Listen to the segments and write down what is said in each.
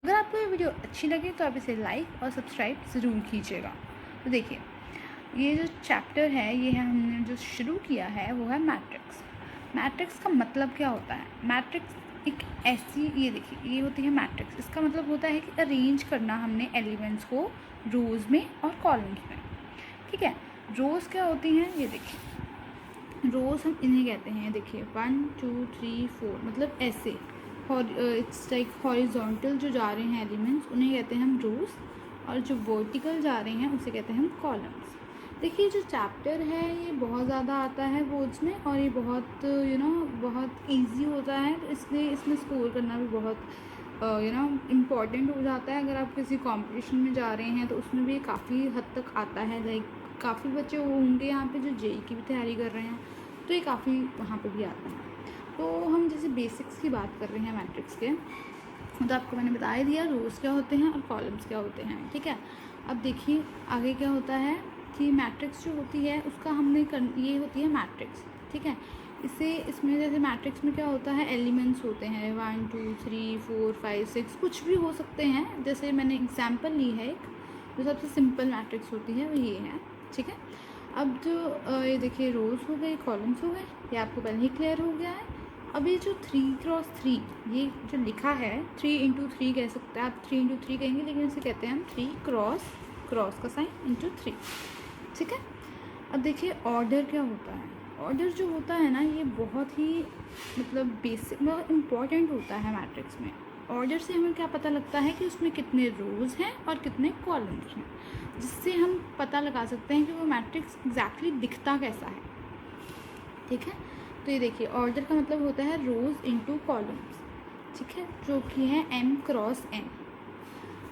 अगर आपको ये वीडियो अच्छी लगे तो आप इसे लाइक और सब्सक्राइब ज़रूर कीजिएगा। तो देखिए, ये जो चैप्टर है ये है हमने जो शुरू किया है वो है मैट्रिक्स। मैट्रिक्स का मतलब क्या होता है? मैट्रिक्स एक ऐसी, ये देखिए ये होती है मैट्रिक्स। इसका मतलब होता है कि अरेंज करना हमने एलिमेंट्स को रोज़ में और कॉलम्स में। ठीक है, रोज़ क्या होती हैं ये देखिए, रोज़ हम इन्हें कहते हैं, देखिए 1 2 3 4 मतलब ऐसे इट्स लाइक हॉरिजॉन्टल जो जा रहे हैं एलिमेंट्स उन्हें कहते हैं हम रोज़, और जो वर्टिकल जा रहे हैं उसे कहते हैं हम कॉलम्स। देखिए जो चैप्टर है ये बहुत ज़्यादा आता है बोर्ड्स में, और ये बहुत बहुत इजी होता है, तो इसलिए इसमें स्कोर करना भी बहुत इम्पॉर्टेंट हो जाता है। अगर आप किसी कंपटीशन में जा रहे हैं तो उसमें भी काफ़ी हद तक आता है। लाइक काफ़ी बच्चे होंगे यहाँ पे जो जेई की भी तैयारी कर रहे हैं, तो ये काफ़ी वहाँ पे भी आता है। तो हम जैसे बेसिक्स की बात कर रहे हैं मैट्रिक्स के, तो आपको मैंने बता ही दिया रोज़ क्या होते हैं और कॉलम्स क्या होते हैं। ठीक है, अब देखिए आगे क्या होता है कि मैट्रिक्स जो होती है उसका ये होती है मैट्रिक्स। ठीक है, इसमें जैसे मैट्रिक्स में क्या होता है, एलिमेंट्स होते हैं 1 2 3 4 5 6 कुछ भी हो सकते हैं। जैसे मैंने एग्जांपल ली है एक, जो सबसे सिंपल मैट्रिक्स होती है वो ये है। ठीक है, अब जो ये देखिए रोज़ हो गए, कॉलम्स हो गए, ये आपको पहले ही क्लियर हो गया है। अब ये जो 3x3 ये जो लिखा है 3 × 3 कह सकते हैं आप, 3 × 3 कहेंगे लेकिन इसे कहते हैं हम 3 क्रॉस का साइन × 3। ठीक है, अब देखिए ऑर्डर क्या होता है। ऑर्डर जो होता है ना ये बहुत ही मतलब बेसिक मतलब इम्पॉर्टेंट होता है मैट्रिक्स में। ऑर्डर से हमें क्या पता लगता है कि उसमें कितने रोज़ हैं और कितने कॉलम्स हैं, जिससे हम पता लगा सकते हैं कि वो मैट्रिक्स एग्जैक्टली दिखता कैसा है। ठीक है, तो ये देखिए ऑर्डर का मतलब होता है रोज़ इनटू कॉलम्स। ठीक है, जो कि है m×n।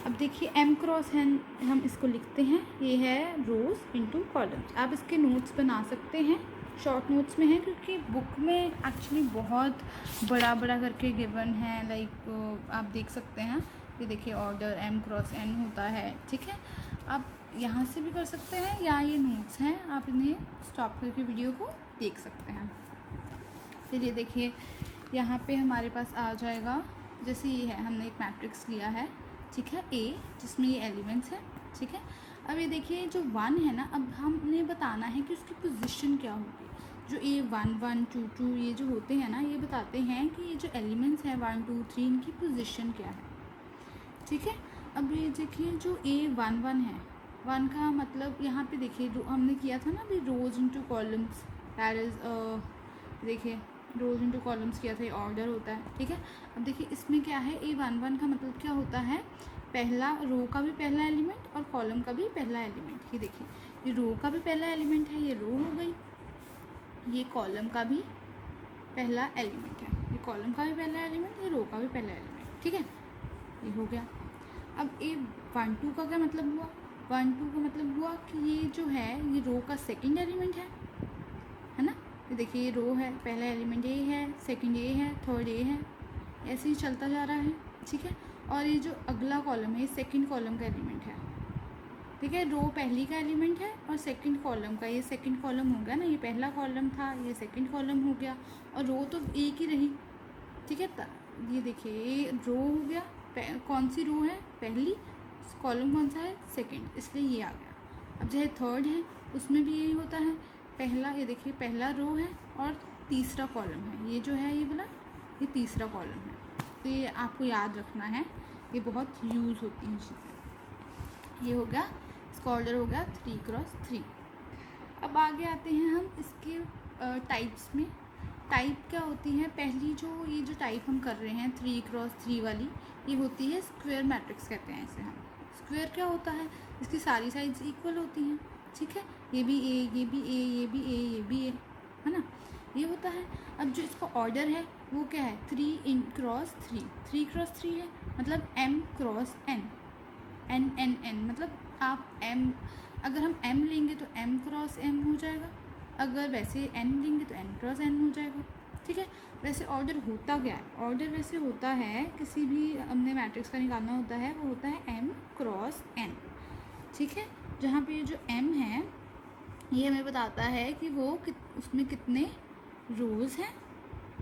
अब देखिए m×n हम इसको लिखते हैं, ये है रोज़ इनटू कॉलम्स। आप इसके नोट्स बना सकते हैं, शॉर्ट नोट्स में है क्योंकि बुक में एक्चुअली बहुत बड़ा बड़ा करके गिवन है। लाइक आप देख सकते हैं, ये देखिए ऑर्डर m×n होता है। ठीक है, आप यहाँ से भी कर सकते हैं या ये नोट्स हैं, आप इन्हें स्टॉप करके वीडियो को देख सकते हैं। फिर ये देखिए यहाँ पे हमारे पास आ जाएगा, जैसे ये है हमने एक मैट्रिक्स लिया है। ठीक है, ए जिसमें ये एलिमेंट्स हैं। ठीक है, अब ये देखिए जो 1 है ना, अब हमने बताना है कि उसकी पोजीशन क्या होगी। जो ए 1 1 2 2 ये जो होते हैं ना, ये बताते हैं कि ये जो एलिमेंट्स हैं 1 2 3 इनकी पोजीशन क्या है। ठीक है, अब ये देखिए जो ए 1 1 है, 1 का मतलब यहाँ पे देखिए हमने किया था ना अभी रोज़ इनटू कॉलम्स, दैट इज़ देखिए रोज़ इनटू कॉलम्स किया था, ये ऑर्डर होता है। ठीक है, अब देखिए इसमें क्या है, ए 1 1 का मतलब क्या होता है, पहला रो का भी पहला एलिमेंट और कॉलम का भी पहला एलिमेंट। ये देखिए ये रो का भी पहला एलिमेंट है, ये रो हो गई, ये कॉलम का भी पहला एलिमेंट है, ये कॉलम का भी पहला एलिमेंट, ये रो का भी पहला एलिमेंट। ठीक है, ये हो गया। अब ए 1 2 का क्या मतलब हुआ, 1 2 का मतलब हुआ कि ये जो है ये रो का सेकंड एलिमेंट है ना। ये देखिए ये रो है, पहला एलिमेंट ए है, सेकंड ए है, थर्ड ए है, ऐसे ही चलता जा रहा है। ठीक है, और ये जो अगला कॉलम है ये सेकंड कॉलम का एलिमेंट है। ठीक है, रो पहली का एलिमेंट है और सेकंड कॉलम का, ये सेकंड कॉलम हो गया ना, ये पहला कॉलम था ये सेकंड कॉलम हो गया, और रो तो एक ही रही। ठीक है, ये देखिए ये रो हो गया, कौन सी रो है, पहली, कॉलम कौन सा है, सेकंड, इसलिए ये आ गया। अब जो थर्ड है उसमें भी यही होता है, पहला, ये देखिए पहला रो है और तीसरा कॉलम है, ये जो है ये वाला ये तीसरा कॉलम है। तो ये आपको याद रखना है, ये बहुत यूज़ होती हैं चीज़ें। ये हो गया, इसका ऑर्डर हो गया 3 × 3। अब आगे आते हैं हम इसके टाइप्स में। टाइप क्या होती है, पहली ये जो टाइप हम कर रहे हैं 3 × 3 वाली, ये होती है स्क्वायर मैट्रिक्स कहते हैं इसे हम। स्क्वायर क्या होता है, इसकी सारी साइड्स इक्वल होती हैं। ठीक है, ये भी ए, ये भी ए, ये भी ए, ये भी ए, है ना, ये होता है। अब जो इसका ऑर्डर है वो क्या है, 3 × 3, 3 × 3 है, मतलब m×n, n मतलब आप m, अगर हम m लेंगे तो m×m हो जाएगा, अगर वैसे n लेंगे तो n×n हो जाएगा। ठीक है, वैसे ऑर्डर होता क्या है, ऑर्डर वैसे होता है किसी भी हमने मैट्रिक्स का निकालना होता है वो होता है m×n। ठीक है, जहाँ पे ये जो m है ये हमें बताता है कि वो उसमें कितने रोज़ हैं,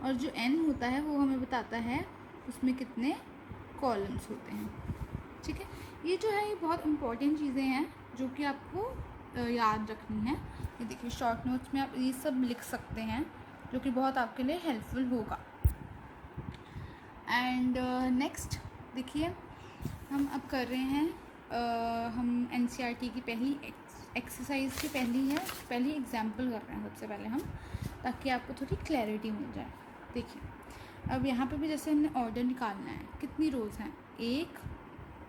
और जो n होता है वो हमें बताता है उसमें कितने कॉलम्स होते हैं। ठीक है, ये जो है ये बहुत इंपॉर्टेंट चीज़ें हैं जो कि आपको याद रखनी है। ये देखिए शॉर्ट नोट्स में आप ये सब लिख सकते हैं जो कि बहुत आपके लिए हेल्पफुल होगा। एंड नेक्स्ट देखिए हम अब कर रहे हैं हम NCERT की पहली एक्सरसाइज की पहली एग्जाम्पल कर रहे हैं सबसे पहले हम, ताकि आपको थोड़ी क्लैरिटी मिल जाए। देखिए अब यहाँ पे भी जैसे हमने ऑर्डर निकालना है, कितनी रोज़ हैं, 1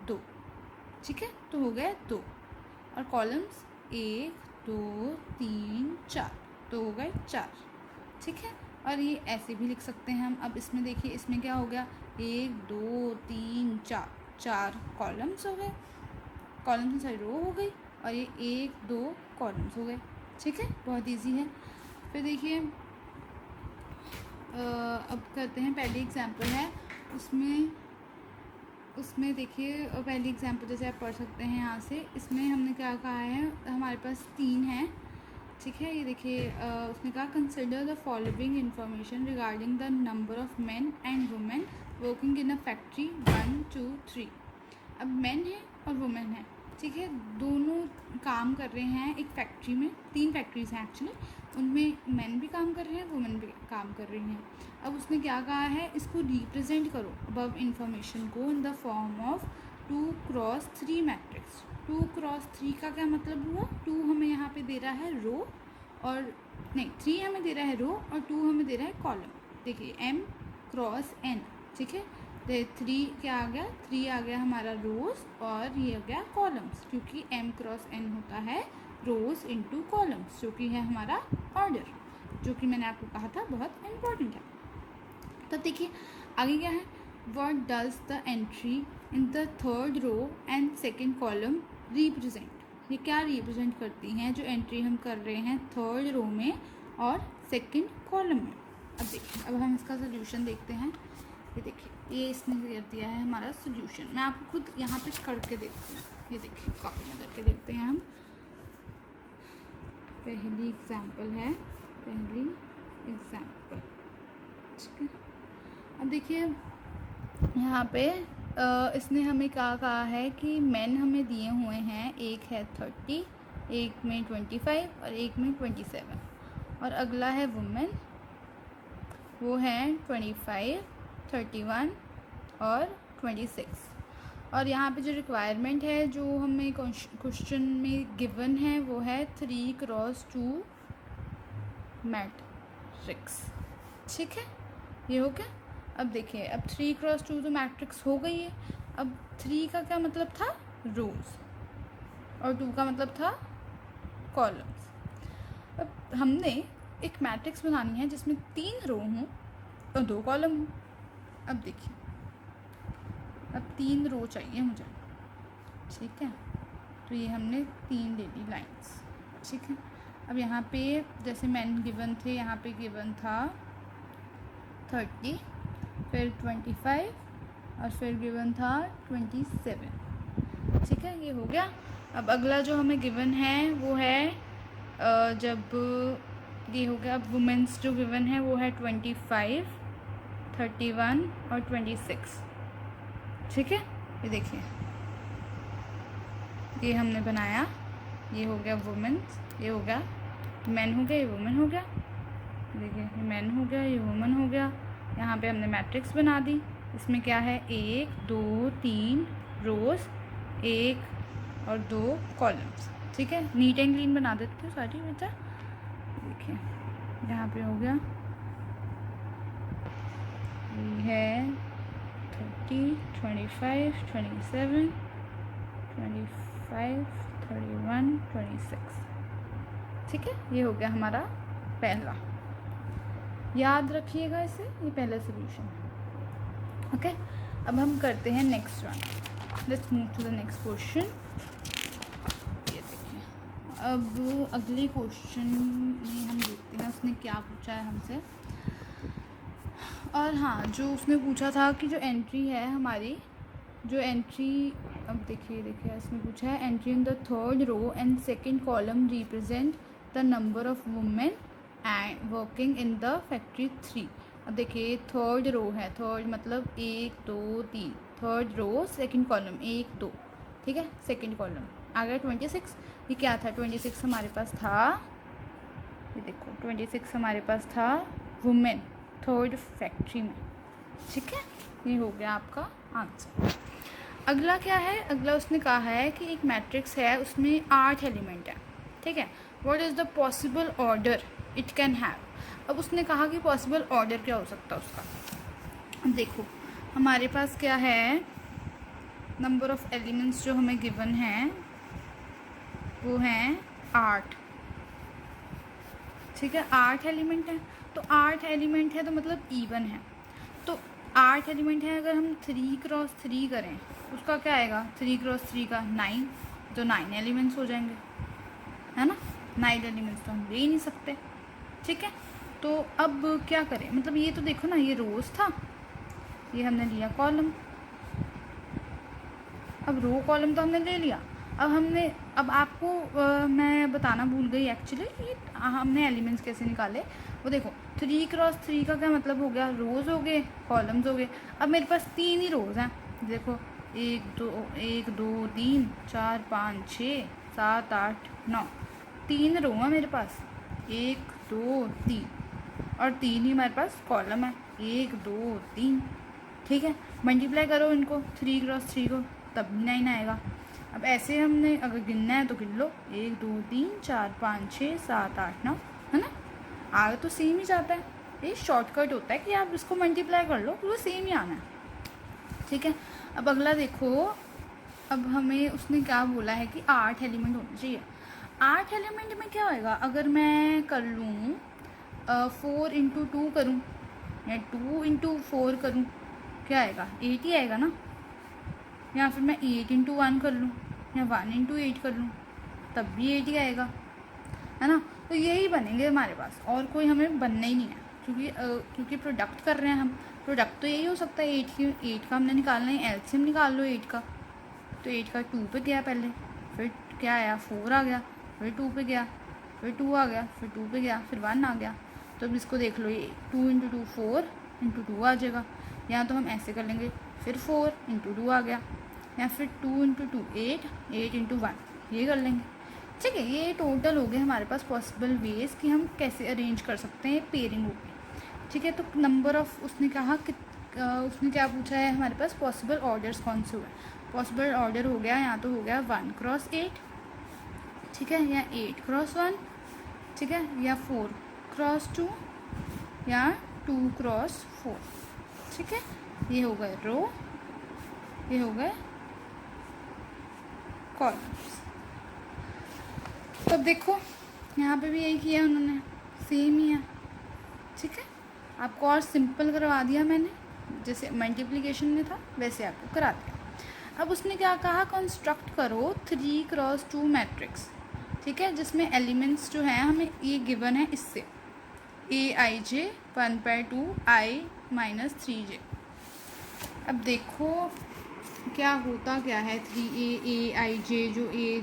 2, ठीक है, तो हो गए 2, और कॉलम्स 1 2 3 4, तो हो गए 4, ठीक है। और ये ऐसे भी लिख सकते हैं हम। अब इसमें देखिए इसमें क्या हो गया, 1 2 3 4, 4 कॉलम्स हो गए, कॉलम्स सारी रो हो गई, और ये 1 2 कॉलम्स हो गए, ठीक है, बहुत इजी है। फिर देखिए अब करते हैं पहली एग्जांपल है, उसमें देखिए पहली एग्जांपल जैसे आप पढ़ सकते हैं यहाँ से। इसमें हमने क्या कहा है, हमारे पास 3 हैं, ठीक है। ये देखिए उसने कहा consider the following information regarding the number of main and women working in a factory 1 2 3। अब मेन है और वुमेन है, ठीक है, दोनों काम कर रहे हैं एक फैक्ट्री में। 3 फैक्ट्रीज हैं एक्चुअली, उनमें मेन भी काम कर रहे हैं, वुमेन भी काम कर रही हैं। अब उसने क्या कहा है, इसको रिप्रेजेंट करो अबव इंफॉर्मेशन को in the form of 2x3 matrix. 2x3 का क्या मतलब हुआ, 2 हमें यहाँ पे दे रहा है रो, और नहीं 3 हमें दे रहा है रो और 2 हमें दे रहा है कॉलम। देखिए m×n, ठीक है, 3 क्या आ गया, 3 आ गया हमारा रोज़, और ये आ गया कॉलम्स, क्योंकि m×n होता है रोज़ इंटू कॉलम्स, जो कि है हमारा ऑर्डर, जो कि मैंने आपको कहा था बहुत इम्पोर्टेंट है। तब देखिए आगे क्या है, what does the entry in the third row and second column represent. ये क्या रिप्रेजेंट करती हैं, जो एंट्री हम कर रहे हैं थर्ड रो में और सेकेंड कॉलम में। अब देखिए अब हम इसका सोल्यूशन देखते हैं। ये देखिए ये इसने कर दिया है हमारा सोल्यूशन, मैं आपको खुद यहाँ पे करके देखती हूँ। ये देखिए कॉपी में करके देखते हैं हम। पहली एग्जाम्पल है, पहली एग्जाम्पल, ठीक है। अब देखिए यहाँ पे इसने हमें क्या कहा है कि मेन हमें दिए हुए हैं, एक है 30, एक में 25 और एक में 27, और अगला है वुमेन, वो है 25 31 और 26। और यहाँ पे जो रिक्वायरमेंट है जो हमें क्वेश्चन में गिवन है वो है 3x2 मैट्रिक्स, ठीक है, ये हो गया। अब देखिए अब 3x2 तो मैट्रिक्स हो गई है। अब 3 का क्या मतलब था, रोज़, और 2 का मतलब था कॉलम्स। अब हमने एक मैट्रिक्स बनानी है जिसमें 3 रो हों और 2 कॉलम हों। अब देखिए अब 3 रो चाहिए मुझे, ठीक है, तो ये हमने 3 ले ली लाइन्स, ठीक है। अब यहाँ पे जैसे मैन गिवन थे, यहाँ पे गिवन था 30, फिर 25 और फिर गिवन था 27, ठीक है, ये हो गया। अब अगला जो हमें गिवन है वो है जब ये हो गया, अब वुमेन्स जो गिवन है वो है 25 31 और 26, ठीक है। ये देखिए ये हमने बनाया, ये हो गया वुमेन्स, ये हो गया मैन हो गया, ये वुमेन हो गया, देखिए ये मैन हो गया, ये वुमेन हो गया। यहाँ पे हमने मैट्रिक्स बना दी, इसमें क्या है 1 2 3 रोज़, 1 और 2 कॉलम्स, ठीक है। नीट एंड क्लीन बना देते हो सारी बेटा। देखिए यहाँ पे हो गया, ये है 30 25 27 25 31 26, ठीक है, ये हो गया हमारा पहला। याद रखिएगा इसे, ये पहला सोल्यूशन, ओके। अब हम करते हैं next one, let's move to the next question. ये देखिए अब अगले क्वेश्चन में हम देखते हैं उसने क्या पूछा है हमसे। और हाँ, जो उसने पूछा था कि जो एंट्री है हमारी, जो एंट्री, अब देखिए इसने पूछा है entry in the third row and second column represent the number of women and working in the factory 3। अब देखिए थर्ड रो है, थर्ड मतलब 1 2 3, थर्ड रो सेकंड कॉलम 1 2, ठीक है, सेकंड कॉलम आ गया 26। ये क्या था 26 हमारे पास था, ये देखो 26 हमारे पास था वुमेन थर्ड फैक्ट्री में, ठीक है। ये हो गया आपका आंसर। अगला क्या है, अगला उसने कहा है कि एक मैट्रिक्स है उसमें 8 एलिमेंट है, ठीक है। What is the possible order it can have. अब उसने कहा कि पॉसिबल ऑर्डर क्या हो सकता है उसका। देखो हमारे पास क्या है, नंबर ऑफ एलिमेंट्स जो हमें गिवन हैं वो हैं 8, ठीक है। 8 एलिमेंट है, तो 8 एलिमेंट है तो मतलब इवन है। तो 8 एलिमेंट है, अगर हम 3 क्रॉस 3 करें उसका क्या आएगा, 3 क्रॉस 3 का 9, तो 9 एलिमेंट्स हो जाएंगे, है ना। 9 एलिमेंट्स तो हम ले ही नहीं सकते, ठीक है। तो अब क्या करें, मतलब ये तो देखो ना, ये रोज था, ये हमने लिया कॉलम, अब रो कॉलम तो हमने ले लिया। अब आपको मैं बताना भूल गई एक्चुअली कि हमने एलिमेंट्स कैसे निकाले। वो देखो 3 क्रॉस 3 का क्या मतलब हो गया, रोज़ हो गए कॉलम्स हो गए। अब मेरे पास 3 ही रोज़ हैं, देखो 1 2 3 4 5 6 7 8 9, 3 रो है मेरे पास, 1 2 3, और 3 ही हमारे पास कॉलम है, 1 2 3, ठीक है। मल्टीप्लाई करो इनको 3 क्रॉस 3 को, तब भी 9 आएगा। अब ऐसे हमने अगर गिनना है तो गिन लो, 1 2 3 4 5 6 7 8 9, है ना। आगे तो सेम ही जाता है, ये शॉर्टकट होता है कि आप इसको मल्टीप्लाई कर लो तो वो सेम ही आना है, ठीक है। अब अगला देखो, अब हमें उसने क्या बोला है कि 8 एलिमेंट होने चाहिए। 8 एलिमेंट में क्या होएगा, अगर मैं कर लूँ 4 इंटू 2 करूँ या 2 इंटू 4 करूँ, क्या आएगा 8 ही आएगा ना। या फिर मैं 8 इंटू 1 कर लूँ या 1 इंटू 8 कर लूँ, तब भी 8 ही आएगा, है ना। तो यही बनेंगे हमारे पास, और कोई हमें बनना ही नहीं है, क्योंकि प्रोडक्ट कर रहे हैं हम। प्रोडक्ट तो यही हो सकता है 8 का हमने निकालना है, एलसीएम निकाल लो 8 का, तो 8 का 2 पे गया पहले, फिर क्या आया 4 आ गया, फिर 2 पे गया, फिर 2 आ गया, फिर 2 पे गया, फिर 1 आ गया। तो अब इसको देख लो, ये 2 इंटू 2 4 इंटू 2 आ जाएगा, या तो हम ऐसे कर लेंगे, फिर 4 इंटू 2 आ गया, या फिर 2 इंटू 2 8 इंटू 1, ये कर लेंगे, ठीक है। ये टोटल हो गए हमारे पास पॉसिबल वेज कि हम कैसे अरेंज कर सकते हैं पेयरिंग होगी, ठीक है। तो नंबर ऑफ उसने कहा कि उसने क्या पूछा है हमारे पास, पॉसिबल ऑर्डर्स कौन से हुए। पॉसिबल ऑर्डर हो गया, यहाँ तो हो गया 1 क्रॉस 8, ठीक है, या 8 क्रॉस 1, ठीक है, या 4 क्रॉस 2, या 2 क्रॉस 4, ठीक है। ये हो गए रो, ये हो गए कॉलम्स। तब देखो यहाँ पे भी यही किया उन्होंने, सेम ही है, ठीक है। आपको और सिंपल करवा दिया मैंने, जैसे मल्टीप्लिकेशन में था वैसे आपको करा दिया। अब उसने क्या कहा, कंस्ट्रक्ट करो 3 क्रॉस 2 मैट्रिक्स, ठीक है, जिसमें एलिमेंट्स जो हैं हमें ये गिवन है इससे, aij 1/2 i माइनस 3j। अब देखो क्या होता क्या है 3a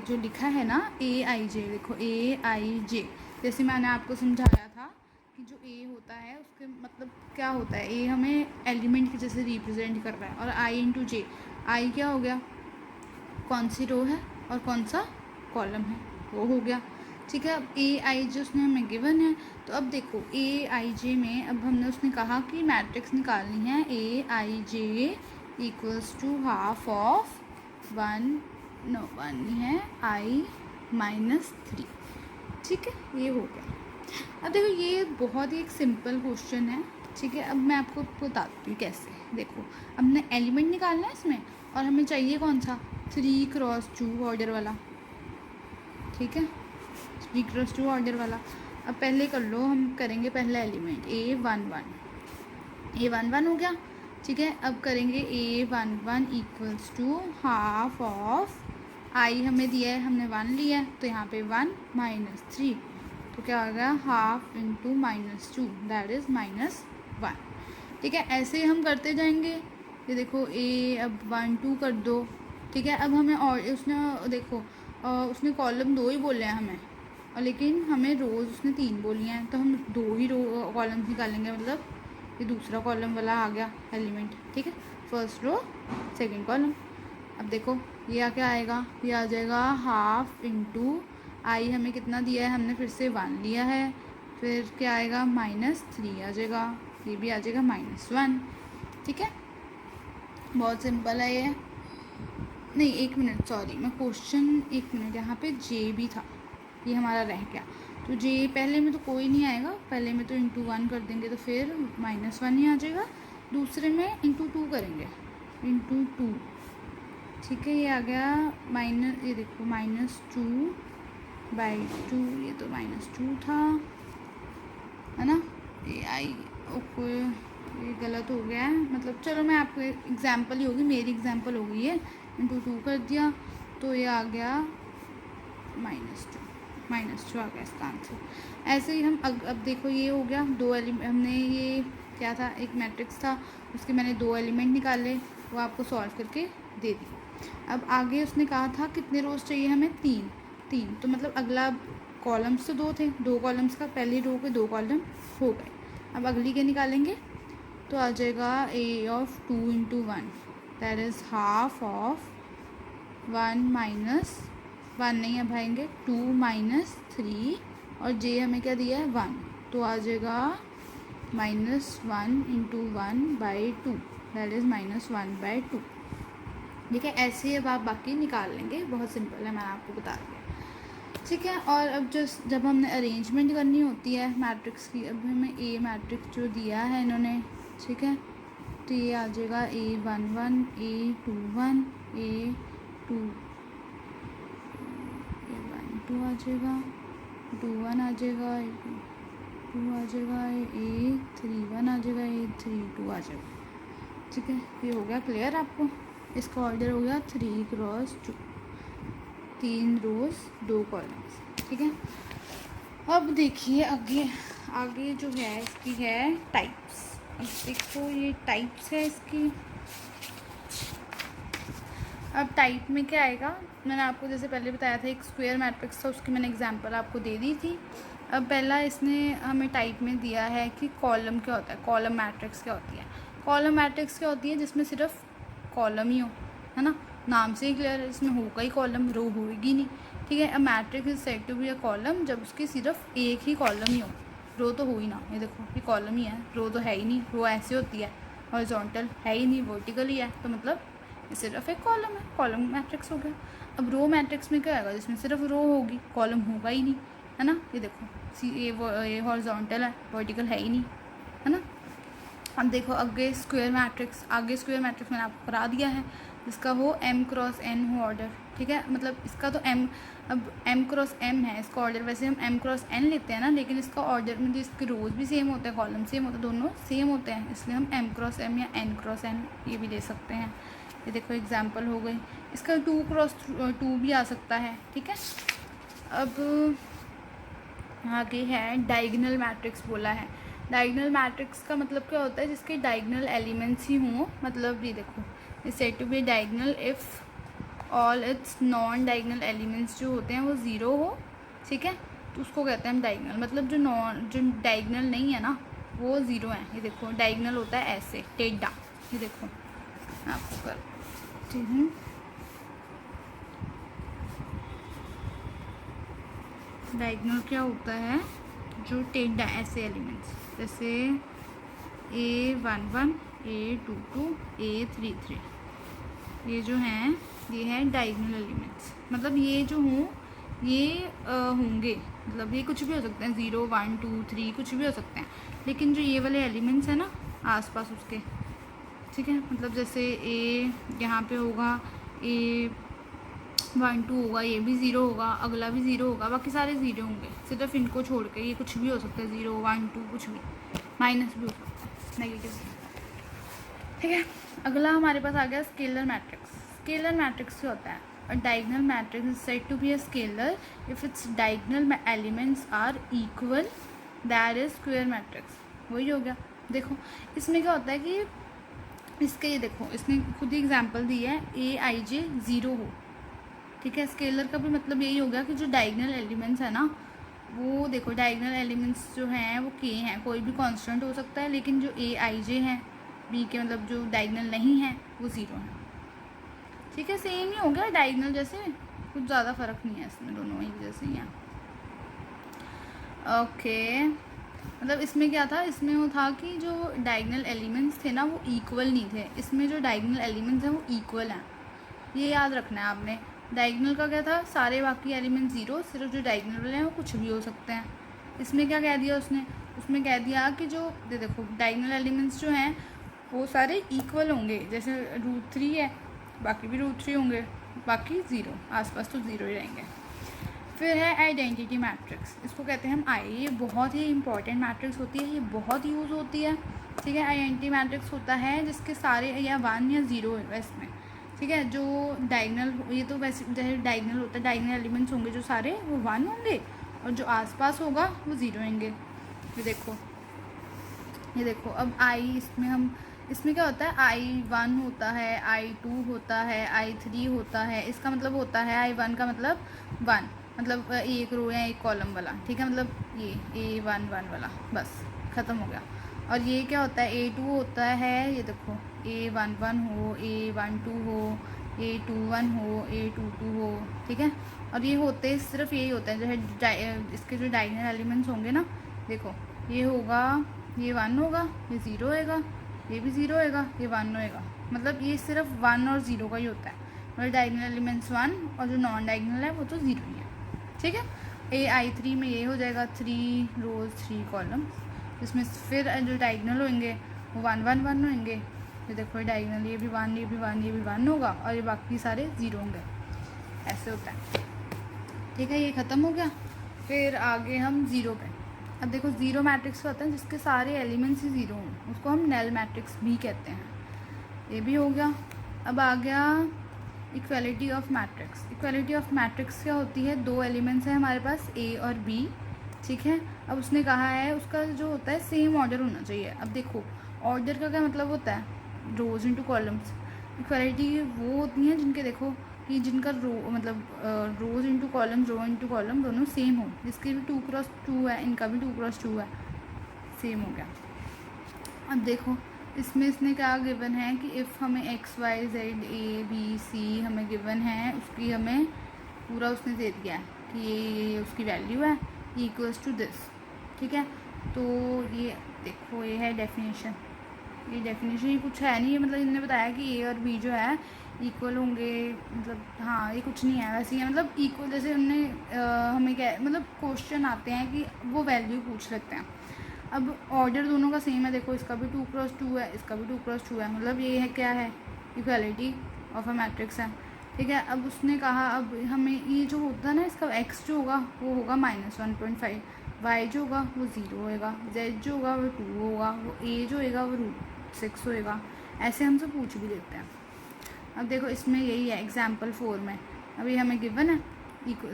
जो लिखा है ना aij, देखो aij, जैसे मैंने आपको समझाया था कि जो a होता है उसके मतलब क्या होता है, a हमें एलिमेंट के जैसे रिप्रेजेंट कर रहा है, और i इंटू जे, आई क्या हो गया, कौन सी रो है और कौन सा कॉलम है, वो हो गया, ठीक है। अब ए आई जे उसने हमें गिवन है, तो अब देखो ए आई जे में अब हमने उसने कहा कि मैट्रिक्स निकालनी है, ए आई जे इक्वल्स टू हाफ ऑफ 1 है आई माइनस 3, ठीक है, ये हो गया। अब देखो ये बहुत ही एक सिंपल क्वेश्चन है, ठीक है। अब मैं आपको बताती हूँ कैसे। देखो अब हमने एलिमेंट निकालना है इसमें, और हमें चाहिए कौन सा 3 क्रॉस 2 ऑर्डर वाला, ठीक है, 3 क्रॉस 2 ऑर्डर वाला। अब पहले कर लो, हम करेंगे पहला एलिमेंट A11 हो गया, ठीक है। अब करेंगे A11 equals to half of I हमें दिया है, हमने 1 लिया है, तो यहाँ पे 1 माइनस 3, तो क्या आ गया हाफ इंटू -2, दैट इज़ -1, ठीक है। ऐसे हम करते जाएंगे, ये देखो ए अब 1 2 कर दो, ठीक है। अब हमें और उसने देखो उसने कॉलम 2 ही बोले हैं हमें, और लेकिन हमें रोज़ उसने 3 बोली हैं, तो हम 2 ही रो कॉलम्स निकालेंगे, मतलब ये दूसरा कॉलम वाला आ गया एलिमेंट, ठीक है, फर्स्ट रो सेकंड कॉलम। अब देखो ये क्या आएगा, ये आ जाएगा हाफ इंटू आई, हमें कितना दिया है, हमने फिर से 1 लिया है, फिर क्या आएगा -3 आ जाएगा, ये भी आ जाएगा -1, ठीक है। बहुत सिंपल है ये। नहीं 1 मिनट, सॉरी मैं क्वेश्चन 1 मिनट, यहाँ पे जे भी था, ये हमारा रह गया। तो जे पहले में तो कोई नहीं आएगा, पहले में तो इंटू 1 कर देंगे तो फिर -1 ही आ जाएगा, दूसरे में इंटू 2 करेंगे, इंटू 2, ठीक है, ये आ गया माइनस, ये देखो -2/2, ये तो -2 था, है ना, ये आई, ओके ये गलत हो गया है, मतलब चलो मैं आपको एग्जांपल ही होगी, मेरी एग्जांपल हो गई है, इंटू 2 कर दिया तो ये आ गया -2 आ गया इसका आंसर। ऐसे ही हम अब देखो ये हो गया 2 एलिमेंट, हमने ये क्या था, एक मैट्रिक्स था, उसके मैंने 2 एलिमेंट निकाले, वो आपको सॉल्व करके दे दी। अब आगे उसने कहा था कितने रोज चाहिए हमें, 3, तो मतलब अगला कॉलम्स तो 2 थे, 2 कॉलम्स का पहली रो के 2 कॉलम हो गए। अब अगली के निकालेंगे तो आ जाएगा a of 2 into 1, that is half of 1 minus 1 नहीं अब आएंगे 2 - 3, और j हमें क्या दिया है 1, तो आ जाएगा -1 into 1/2, दैट इज़ -1/2, ठीक है। ऐसे अब आप बाकी निकाल लेंगे, बहुत सिंपल है, मैंने आपको बता दिया, ठीक है। और अब जब हमने अरेंजमेंट करनी होती है मैट्रिक्स की, अब हमें ए मैट्रिक्स जो दिया है इन्होंने, ठीक है, तो ये आ जाएगा A11, A21, A12 आ जाएगा, 21 आ जाएगा, A22 आ जाएगा, A31 आ जाएगा, A32 आ जाएगा, ठीक है। ये हो गया क्लियर आपको, इसका ऑर्डर हो गया 3x2, 3 रोज 2 कॉलम्स, ठीक है। अब देखिए आगे जो है इसकी है टाइप्स। अब देखो ये टाइप्स है इसकी। अब टाइप में क्या आएगा, मैंने आपको जैसे पहले बताया था एक स्क्वायर मैट्रिक्स था, उसकी मैंने एग्जांपल आपको दे दी थी। अब पहला इसने हमें टाइप में दिया है कि कॉलम क्या होता है, कॉलम मैट्रिक्स क्या होती है। कॉलम मैट्रिक्स क्या होती है, जिसमें सिर्फ कॉलम ही हो, है ना, नाम से ही क्लियर है, इसमें होगा ही कॉलम, रो होगी नहीं, ठीक है। अब matrix is said to be a column जब उसकी सिर्फ एक ही कॉलम ही हो, रो तो हो ही ना, ये देखो ये कॉलम ही है, रो तो है ही नहीं, रो ऐसे होती है, हॉरिजॉन्टल है ही नहीं, वर्टिकल ही है, तो मतलब ये सिर्फ एक कॉलम है, कॉलम मैट्रिक्स हो गया। अब रो मैट्रिक्स में क्या आएगा, जिसमें सिर्फ रो होगी, कॉलम होगा ही नहीं, है ना, ये देखो ये हॉरिजॉन्टल है, वर्टिकल है ही नहीं, है ना। अब देखो आगे स्क्वायर मैट्रिक्स मैंने आपको करा दिया है, जिसका हो m×n हो ऑर्डर, ठीक है, मतलब इसका तो अब m×m है इसका ऑर्डर, वैसे हम m×n लेते हैं ना, लेकिन इसका ऑर्डर में इसके रोज भी सेम होते हैं, कॉलम सेम होते हैं, दोनों सेम होते हैं, इसलिए हम m×m या n×n ये भी ले सकते हैं। ये देखो एग्जाम्पल हो गई, इसका 2×2 भी आ सकता है, ठीक है। अब आगे है डायगोनल मैट्रिक्स बोला है। डायगोनल मैट्रिक्स का मतलब क्या होता है, जिसके डायगोनल एलिमेंट्स ही हों, मतलब ये देखो is said to be diagonal if all its non diagonal elements जो होते हैं वो 0 हो, ठीक है, तो उसको कहते हैं हम डायगोनल, मतलब जो डायगोनल नहीं है ना वो 0 है। ये देखो डायगोनल होता है ऐसे टेढ़ा, ये देखो मैं आपको करती हूँ, डायगोनल क्या होता है, जो टेढ़ा ऐसे एलिमेंट्स, जैसे A11, A22, A33, ये जो हैं ये हैं डायगोनल एलिमेंट्स, मतलब ये जो हों ये होंगे, मतलब ये कुछ भी हो सकते हैं, 0, 1, 2, 3 कुछ भी हो सकते हैं, लेकिन जो ये वाले एलिमेंट्स हैं ना आसपास उसके, ठीक है, मतलब जैसे A यहाँ पे होगा, A1, 2 होगा, ये भी 0 होगा, अगला भी 0 होगा, बाकी सारे 0 होंगे, सिर्फ इनको छोड़ के, ये कुछ भी हो सकता है, 0, 1, 2 कुछ भी, माइनस भी हो सकता है, नेगेटिव, ठीक है। अगला हमारे पास आ गया स्केलर मैट्रिक्स। स्केलर मैट्रिक्स क्या होता है, a diagonal matrix is said to be a scalar if its diagonal elements are equal, that is square matrix. वही हो गया। देखो इसमें क्या होता है कि इसके, ये देखो इसने खुद ही एग्जांपल दी है, Aij 0 हो, ठीक है। स्केलर का भी मतलब यही हो गया कि जो डायगोनल एलिमेंट्स है ना वो देखो डायगोनल एलिमेंट्स जो हैं वो के हैं, कोई भी कांस्टेंट हो सकता है, लेकिन जो ए आई जे हैं बी के मतलब जो डायगोनल नहीं है वो ज़ीरो है। ठीक है, सेम ही हो गया डायगोनल जैसे, कुछ ज़्यादा फ़र्क नहीं है इसमें, दोनों एक जैसे ही हैं। ओके, मतलब इसमें क्या था, इसमें वो था कि जो डायगोनल एलिमेंट्स थे ना वो इक्वल नहीं थे, इसमें जो डायगोनल एलिमेंट्स हैं वो इक्वल हैं, ये याद रखना है आपने। डायगोनल का क्या था, सारे बाकी एलिमेंट ज़ीरो, सिर्फ जो डायगोनल वाले हैं वो कुछ भी हो सकते हैं। इसमें क्या कह दिया उसने, उसमें कह दिया कि जो देखो डायगोनल एलिमेंट्स जो हैं वो सारे इक्वल होंगे, जैसे √3 है, बाकी भी √3 होंगे, बाकी ज़ीरो, आसपास तो ज़ीरो ही रहेंगे। फिर है आइडेंटिटी मैट्रिक्स, इसको कहते हैं हम आई, ये बहुत ही इंपॉर्टेंट मैट्रिक्स होती है, ये बहुत यूज़ होती है। ठीक है, आइडेंटिटी मैट्रिक्स होता है जिसके सारे या 1 या 0 होगा इसमें। ठीक है, जो डायगोनल, ये तो वैसे जैसे डायगोनल होता है, डायगोनल एलिमेंट्स होंगे जो सारे वो 1 होंगे, और जो आसपास होगा वो 0 होंगे। ये देखो, ये देखो, अब आई इसमें हम, इसमें क्या होता है, I1 होता है, I2 होता है, I3 होता है, इसका मतलब होता है I1 का मतलब 1, मतलब एक रो या एक कॉलम वाला। ठीक है, मतलब ये A11 वाला, बस ख़त्म हो गया। और ये क्या होता है, A2 होता है, ये देखो A11 हो, A12 हो, A21 हो, A22 हो। ठीक है, और ये होते सिर्फ यही होता है, जो इसके जो डायगोनल एलिमेंट्स होंगे ना, देखो ये होगा, ये 1 होगा, ये 0 होएगा, ये भी 0 होएगा, ये 1 होएगा, मतलब ये सिर्फ 1 और 0 का ही होता है, मतलब डायगोनल एलिमेंट्स 1 और जो नॉन डायगोनल है वो तो 0 ही है। ठीक है, AI3 में ये हो जाएगा 3 रोज 3 कॉलम, जिसमें फिर जो डायगोनल होंगे वो 1 1 1 होंगे। ये देखो ये डायगोनल, ये भी 1, ये भी 1, ये भी 1 होगा, और ये बाकी सारे 0 होंगे, ऐसे होता है। ठीक है, ये ख़त्म हो गया। फिर आगे हम 0 पे, अब देखो ज़ीरो मैट्रिक्स होता है जिसके सारे एलिमेंट्स ही 0 हों, उसको हम नल मैट्रिक्स भी कहते हैं। ये भी हो गया। अब आ गया equality of matrix. Equality of matrix क्या होती है, 2 एलिमेंट्स हैं हमारे पास A और B। ठीक है, अब उसने कहा है उसका जो होता है सेम ऑर्डर होना चाहिए। अब देखो ऑर्डर का क्या मतलब होता है, रोज इंटू कॉलम्स। इक्वालिटी वो होती हैं जिनके देखो कि जिनका रो मतलब रोज into column, rho into column दोनों सेम हो, जिसके भी 2x2 है, इनका भी 2x2 है, सेम हो गया। अब देखो इसमें इसने क्या गिवन है कि इफ़ हमें XYZ ABC हमें गिवन है, उसकी हमें पूरा उसने दे दिया है कि ये उसकी वैल्यू है इक्वल्स टू दिस। ठीक है, तो ये देखो ये है डेफिनेशन, ये डेफिनेशन ही कुछ है नहीं है, मतलब इन्होंने बताया कि A और B जो है इक्वल होंगे, मतलब हाँ ये कुछ नहीं है वैसे ही है, मतलब इक्वल जैसे उनने हमें क्या मतलब क्वेश्चन आते हैं कि वो वैल्यू पूछ लेते हैं। अब ऑर्डर दोनों का सेम है, देखो इसका भी 2x2 है, इसका भी 2x2 है, मतलब ये है क्या है, इक्वालिटी ऑफ अ मैट्रिक्स है। ठीक है, अब उसने कहा अब हमें ये जो होता है ना, इसका x जो होगा वो होगा -1.5, y जो होगा वो 0 होएगा, z जो होगा वो 2 होगा, वो a जो होएगा वो √6 होएगा। ऐसे हमसे पूछ भी लेते हैं। अब देखो इसमें यही है एग्जाम्पल 4 में, अभी हमें गिवन है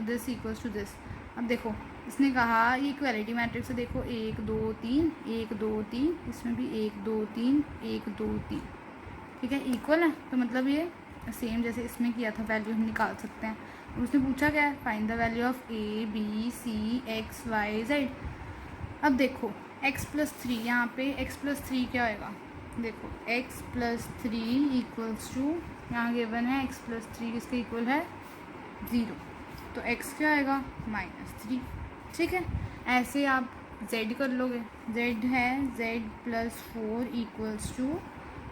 दिस इक्वल्स टू दिस। अब देखो इसने कहा ये इक्वालिटी मैट्रिक्स है, देखो 1 2 3 1 2 3, इसमें भी 1 2 3 1 2 3। ठीक है, इक्वल है, तो मतलब ये सेम जैसे इसमें किया था वैल्यू हम निकाल सकते हैं। उसने पूछा क्या है, find the value of ABC XYZ। अब देखो x+3, यहाँ पे x+3 क्या होएगा, देखो x+3 इक्वल्स टू, यहाँ गिवन है x+3 किसके इक्वल है 0, तो x क्या आएगा -3। ठीक है, ऐसे आप z कर लोगे, z है z+4 इक्वल्स टू,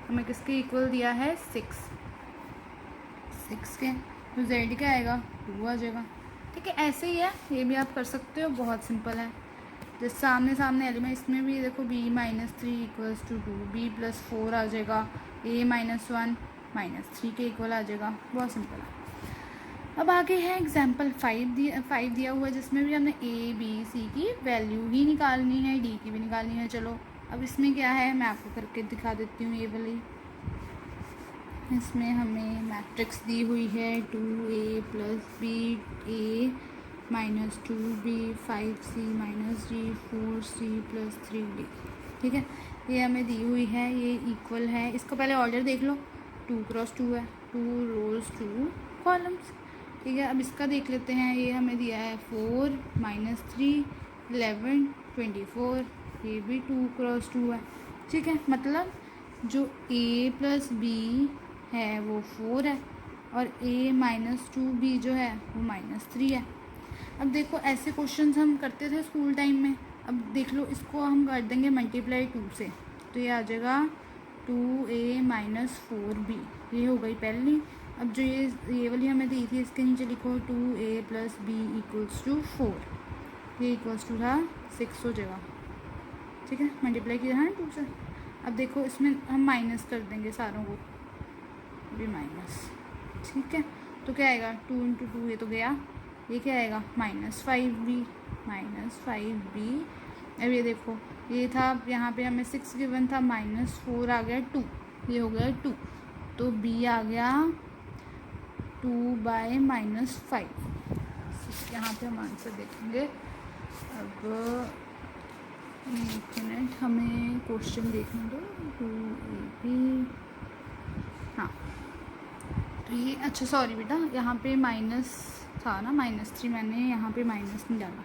हमें किसके इक्वल दिया है 6 के, तो z क्या आएगा 2 आ जाएगा। ठीक है, ऐसे ही है, ये भी आप कर सकते हो, बहुत सिंपल है। जैसे सामने सामने एलिमेंट, इसमें भी देखो b-3 इक्वल्स टू 2, b+4 आ जाएगा, a-1 -3 के इक्वल आ जाएगा, बहुत सिंपल है। अब आगे है एग्जाम्पल 5 दिया हुआ है, जिसमें भी हमने ABC की वैल्यू ही निकालनी है, D की भी निकालनी है। चलो अब इसमें क्या है मैं आपको करके दिखा देती हूँ। ये वाली इसमें हमें मैट्रिक्स दी हुई है 2A + B A -2B 5C -D 4C + 3D। ठीक है, ये हमें दी हुई है, ये इक्वल है, इसका पहले ऑर्डर देख लो, 2x2 है, 2 रोज 2 कॉलम्स। ठीक है, अब इसका देख लेते हैं। ये हमें दिया है 4 -3 11 24, ये भी 2 क्रॉस 2 है। ठीक है, मतलब जो a प्लस बी है वो 4 है और a-2b जो है वो -3 है। अब देखो ऐसे क्वेश्चंस हम करते थे स्कूल टाइम में। अब देख लो, इसको हम कर देंगे मल्टीप्लाई 2 से, तो ये आ जाएगा 2a-4b, ये हो गई पहली। अब जो ये वाली हमें दी थी, इसके नीचे लिखो 2a + b = 4, ये इक्वल्स टू था 6 हो जाएगा। ठीक है, मल्टीप्लाई किया है 2 से। अब देखो इसमें हम माइनस कर देंगे सारों को, भी माइनस। ठीक है, तो क्या आएगा 2 × 2, ये तो गया। ये क्या आएगा -5b, -5b। अब ये देखो, ये था यहाँ पे हमें 6 गिवन था, -4 आ गया 2, ये हो गया 2, तो b आ गया 2/-5। यहाँ पे हम आंसर देखेंगे। अब एक मिनट, हमें क्वेश्चन देखने दो। 2ab, हाँ, तो ये अच्छा सॉरी बेटा, यहाँ पे माइनस था ना, -3, मैंने यहाँ पे माइनस नहीं डाला,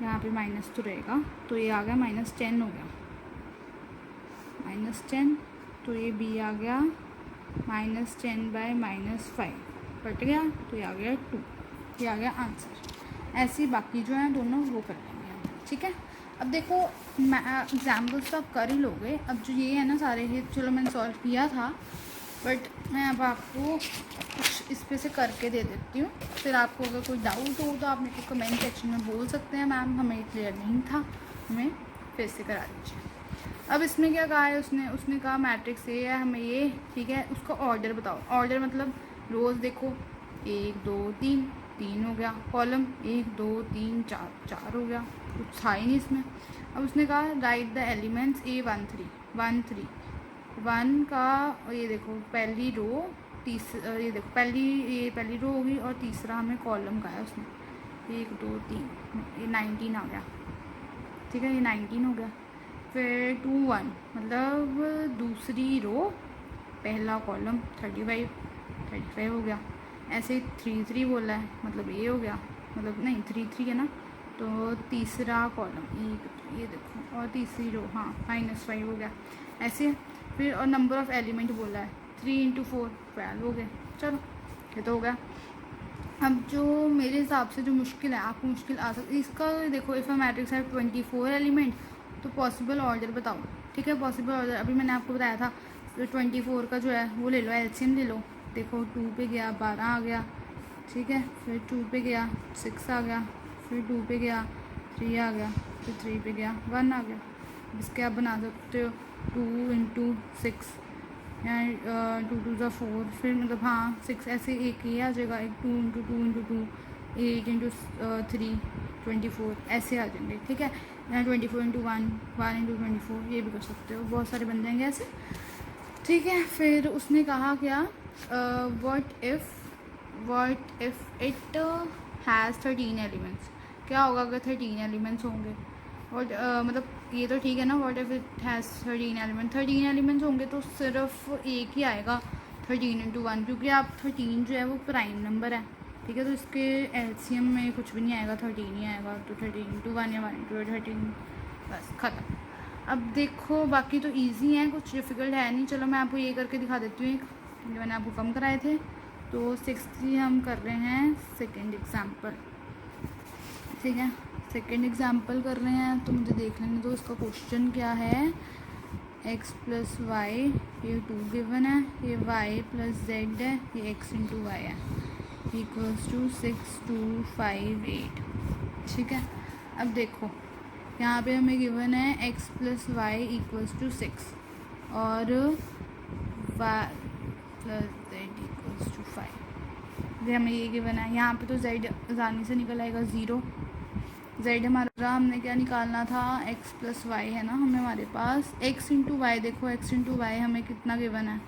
यहाँ पे माइनस तो रहेगा, तो ये आ गया -10 हो गया, -10। तो ये b आ गया -10/-5 कट गया, तो ये आ गया 2, ये आ गया आंसर। ऐसे ही बाकी जो है दोनों वो कर लेंगे हम। ठीक है, अब देखो एग्जाम्पल्स तो आप कर ही लोगे। अब जो ये है ना सारे, ये चलो मैंने सॉल्व किया था, बट मैं अब आपको कुछ इस पे से करके दे देती हूँ। फिर आपको अगर कोई डाउट हो तो आप मेरे को कमेंट सेक्शन में बोल सकते हैं, मैम हमें क्लियर नहीं था, हमें फिर से करा दीजिए। अब इसमें क्या कहा है उसने कहा मैट्रिक्स ये है, हमें ये, ठीक है, उसका ऑर्डर बताओ। ऑर्डर मतलब रोज़ देखो 1 2 3, 3 हो गया, कॉलम 1 2 3 4, 4 हो गया, कुछ था ही नहीं इसमें। अब उसने कहा राइट द एलिमेंट्स A1 3 1 3 1 का, ये देखो पहली रो, ये देखो पहली रो होगी और तीसरा हमें कॉलम का है उसने, 1 2 3, ये 19 आ गया। ठीक है, ये 19 हो गया। फिर 2 1 मतलब दूसरी रो पहला कॉलम 35 हो गया। ऐसे 3 3 बोला है, मतलब ये हो गया, मतलब नहीं 3 3 है ना, तो तीसरा कॉलम ये देखो और तीसरी रो, हाँ -5 हो गया ऐसे। फिर और नंबर ऑफ़ एलिमेंट बोला है 3 × 4 12 हो गए। चलो ये तो हो गया। अब जो मेरे हिसाब से जो मुश्किल है, आपको मुश्किल आ सकती इसका, देखो इफ़ अ मैट्रिक्स है 24 एलिमेंट, तो पॉसिबल ऑर्डर बताओ। ठीक है, पॉसिबल ऑर्डर अभी मैंने आपको बताया था, तो 24 का जो है वो ले लो, एलसीएम ले लो। देखो 2 पे गया 12 आ गया, ठीक है, फिर 2 पे गया 6 आ गया, फिर 2 पे गया 3 आ गया, फिर 3 पे गया 1 आ गया। इसके आप बना सकते हो 2 × 6 या 2 2 ज़ा 4, फिर मतलब हाँ 6 ऐसे एक ही आ जाएगा, एक 2 × 2 × 2 8 × 3 24 ऐसे आ जाएंगे। ठीक है, या 24 × 1 1 × 24, ये भी कर सकते हो, बहुत सारे बन जाएंगे ऐसे। ठीक है, फिर उसने कहा क्या, what if it has 13 elements, क्या होगा अगर 13 एलिमेंट्स होंगे। और मतलब ये तो ठीक है ना, what if it has 13 elements होंगे तो सिर्फ एक ही आएगा 13 × 1, क्योंकि आप 13 जो है वो प्राइम नंबर है। ठीक है, तो इसके एलसीएम में कुछ भी नहीं आएगा, 13 ही आएगा, तो 13 × 1 या 1 × 13, बस ख़त्म। अब देखो बाकी तो इजी हैं, कुछ डिफ़िकल्ट है नहीं। चलो मैं आपको ये करके दिखा देती हूँ, एक जो मैंने आपको कम कराए थे। तो 60 हम कर रहे हैं सेकंड एग्जाम्पल। ठीक है, सेकंड एग्जाम्पल कर रहे हैं, तो मुझे देख लेने दो इसका क्वेश्चन क्या है। x + y, ये 2 गिवन है, ये y + z है, ये x × y है, = 6 2 5 8। ठीक है, अब देखो यहाँ पे हमें गिवन है x + y = 6 और y + z = 5। ये हमें ये गिवन है। यहाँ पे तो z आसानी से निकल आएगा 0। z हमारा, हमने क्या निकालना था, x + y है ना, हमारे पास x × y। देखो x × y हमें कितना गिवन है,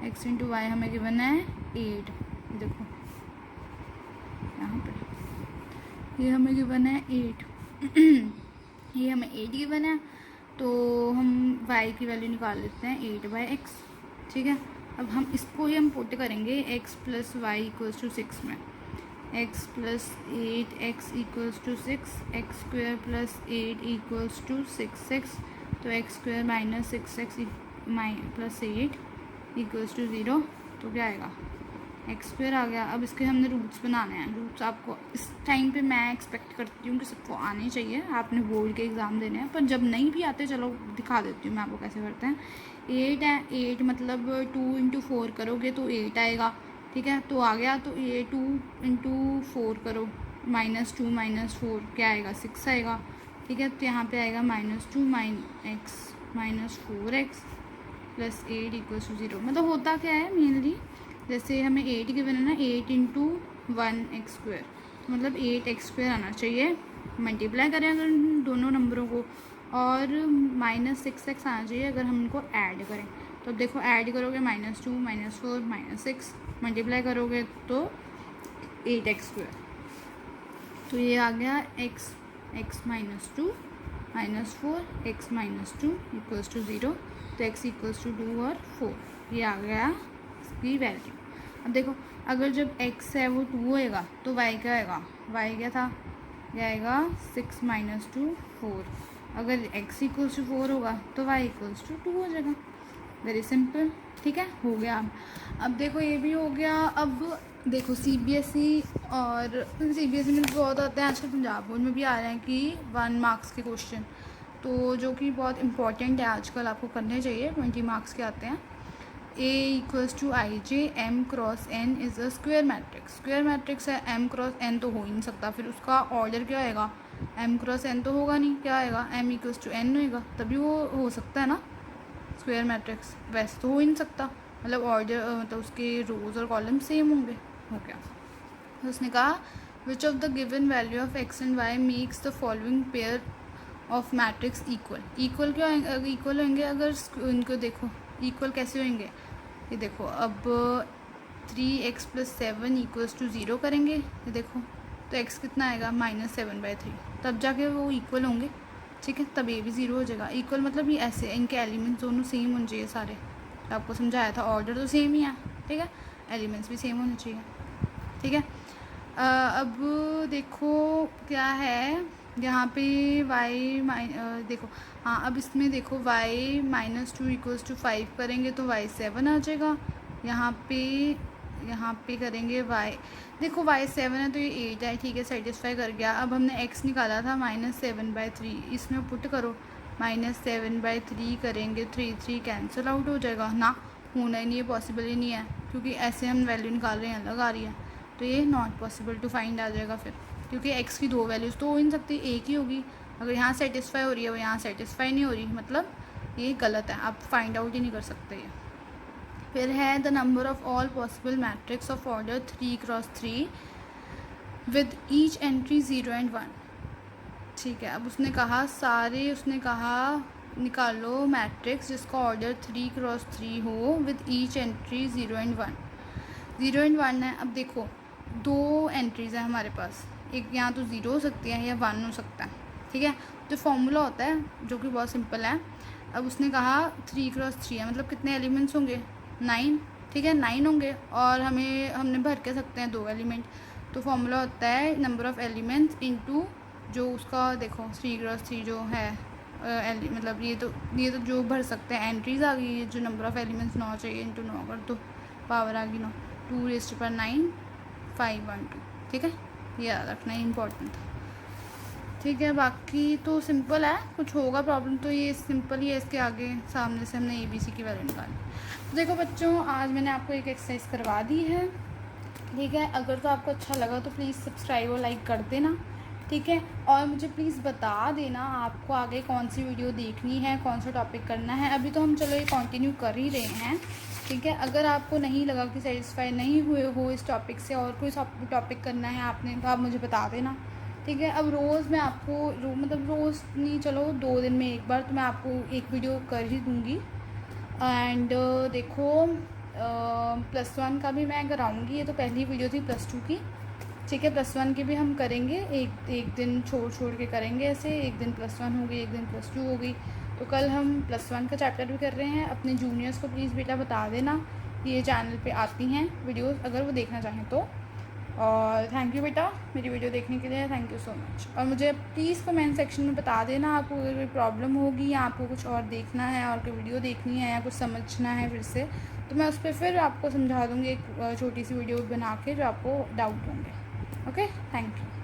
x × y हमें गिवन है 8। देखो यहाँ पे ये हमें गिवन है 8 ये हमें 8 गिवन है, तो हम y की वैल्यू निकाल लेते हैं 8/x। ठीक है, अब हम इसको ही हम पुट करेंगे x + y = 6 में। X plus 8 X equals to 6, X square plus 8 equals to 6x, तो X square minus 6x plus 8 equals to 0, तो क्या आएगा एक्स स्क्वायर आ गया। अब इसके हमने रूट्स बनाने हैं। रूट्स आपको इस टाइम पे मैं एक्सपेक्ट करती हूँ कि सबको आने चाहिए, आपने बोर्ड के एग्ज़ाम देने हैं, पर जब नहीं भी आते चलो दिखा देती हूँ मैं आपको कैसे करते हैं। 8 है, 8 मतलब 2 इंटू 4 करोगे तो 8 आएगा, ठीक है, तो आ गया। तो ये 2 इंटू 4 करो, -2 -4 क्या आएगा 6 आएगा, ठीक है, तो यहाँ पे आएगा -2 x -4x plus 8 equals to 0। मतलब होता क्या है मेनली, जैसे हमें 8 गिवन है ना, 8 इंटू 1x स्क्वायर, मतलब 8x स्क्वायर आना चाहिए। मल्टीप्लाई करें अगर दोनों नंबरों को, और -6x आना चाहिए अगर हम इनको ऐड करें। तो अब देखो ऐड करोगे -2 -4 -6, मल्टीप्लाई करोगे तो 8x स्क्वायर, तो ये आ गया x -2 -4 x -2 इक्वल्स टू 0, तो x इक्वल्स टू 2 और 4, ये आ गया इसकी वैल्यू। अब देखो अगर जब x है वो 2 होएगा तो y क्या आएगा, y क्या था, यह आएगा 6 -2 4। अगर x इक्वल्स टू 4 होगा तो y इक्वल्स टू 2 हो जाएगा। वेरी सिंपल, ठीक है, हो गया। अब देखो ये भी हो गया। अब देखो CBSE और CBSE में बहुत आते हैं, आजकल पंजाब बोर्ड में भी आ रहे हैं कि 1 मार्क्स के क्वेश्चन, तो जो कि बहुत इंपॉर्टेंट है आजकल, आपको करने चाहिए। 20 मार्क्स के आते हैं। A equals to IJ M cross N is a square matrix. Square matrix है, M क्रॉस N तो हो ही नहीं सकता, फिर उसका ऑर्डर क्या आएगा, M क्रॉस N तो होगा नहीं, क्या आएगा M इक्वल्स टू N होएगा, तभी वो हो सकता है ना स्क्वायर मैट्रिक्स, वैसे तो हो ही नहीं सकता। मतलब ऑर्डर मतलब उसके रोज और कॉलम सेम होंगे, हो गया। तो उसने कहा which of the given value of x and y makes the following pair of matrix equal. Equal क्या इक्वल होंगे, अगर इनको देखो इक्वल कैसे होंगे, ये देखो अब 3x + 7 इक्वल्स टू 0 करेंगे, ये देखो तो x कितना आएगा -7/3, तब जाके वो इक्वल होंगे, ठीक है, तब ये भी 0 हो जाएगा। इक्वल मतलब ये ऐसे, इनके एलिमेंट्स दोनों सेम होने चाहिए सारे, तो आपको समझाया था, ऑर्डर तो सेम ही है, ठीक है, एलिमेंट्स भी सेम होने चाहिए, ठीक है। अब देखो क्या है यहाँ पे देखो हाँ, अब इसमें देखो y -2 इक्वल्स टू 5 करेंगे तो y 7 आ जाएगा। यहाँ पे करेंगे y, देखो y 7 है तो ये 8 है, ठीक है, सेटिस्फाई कर गया। अब हमने x निकाला था -7/3, इसमें पुट करो, -7/3 करेंगे, 3 कैंसिल आउट हो जाएगा ना, होना ही नहीं है, पॉसिबल ही नहीं है, क्योंकि ऐसे हम वैल्यू निकाल रहे हैं अलग आ रही है, तो ये नॉट पॉसिबल टू फाइंड आ जाएगा फिर, क्योंकि x की 2 वैल्यूज़ तो हो ही नहीं सकती, एक ही होगी। अगर यहाँ सेटिस्फाई हो रही है वो यहाँ सेटिस्फाई नहीं हो रही, मतलब ये गलत है, आप फाइंड आउट ही नहीं कर सकते ये। फिर है the number of all possible matrix of order 3x3 with each entry 0 and 1, ठीक है। अब उसने कहा निकालो मैट्रिक्स जिसका ऑर्डर 3x3 हो with each entry 0 and 1। 0 and 1 है। अब देखो 2 एंट्रीज़ हैं हमारे पास, एक यहाँ तो 0 हो सकती है या 1 हो सकता है, ठीक है। तो फॉर्मूला होता है जो कि बहुत सिंपल है। अब उसने कहा 3x3 है, मतलब कितने एलिमेंट्स होंगे 9, ठीक है, 9 होंगे, और हमने भर के सकते हैं 2 एलिमेंट। तो फॉर्मूला होता है नंबर ऑफ़ एलिमेंट्स इनटू जो उसका देखो 3x3 जो है मतलब ये तो जो भर सकते हैं एंट्रीज़ आ गई, जो नंबर ऑफ़ एलिमेंट्स 9 चाहिए इंटू 9 कर दो, पावर आ गई 9, 2�9 512, ठीक है, ये याद रखना ही इम्पोर्टेंट था, ठीक है। बाकी तो सिंपल है, कुछ होगा प्रॉब्लम तो ये सिंपल ही है, इसके आगे सामने से हमने ABC की वैल्यू निकाली। तो देखो बच्चों, आज मैंने आपको एक एक्सरसाइज करवा दी है, ठीक है। अगर तो आपको अच्छा लगा तो प्लीज़ सब्सक्राइब और लाइक कर देना, ठीक है, और मुझे प्लीज़ बता देना आपको आगे कौन सी वीडियो देखनी है, कौन सा टॉपिक करना है। अभी तो हम चलो ये कंटिन्यू कर ही रहे हैं, ठीक है। अगर आपको नहीं लगा कि सेटिस्फाई नहीं हुए हो इस टॉपिक से और कोई टॉपिक करना है आपने, तो आप मुझे बता देना, ठीक है। अब रोज़ मैं आपको मतलब रोज़ नहीं, चलो 2 दिन में एक बार तो मैं आपको एक वीडियो कर ही दूँगी। एंड देखो +1 का भी मैं कराऊँगी, ये तो पहली वीडियो थी +2 की, ठीक है। +1 की भी हम करेंगे, एक दिन छोड़ के करेंगे ऐसे, एक दिन +1 हो गई, एक दिन +2 हो गई। तो कल हम +1 का चैप्टर भी कर रहे हैं। अपने जूनियर्स को प्लीज़ बेटा बता देना, ये चैनल पे आती हैं वीडियोस, अगर वो देखना चाहें तो, और थैंक यू बेटा मेरी वीडियो देखने के लिए, थैंक यू सो मच। और मुझे प्लीज़ कमेंट सेक्शन में बता देना आपको अगर कोई प्रॉब्लम होगी या आपको कुछ और देखना है और कोई वीडियो देखनी है या कुछ समझना है फिर से, तो मैं उस पर फिर आपको समझा दूँगी एक छोटी सी वीडियो बना के जो आपको डाउट होंगे। Okay, thank you.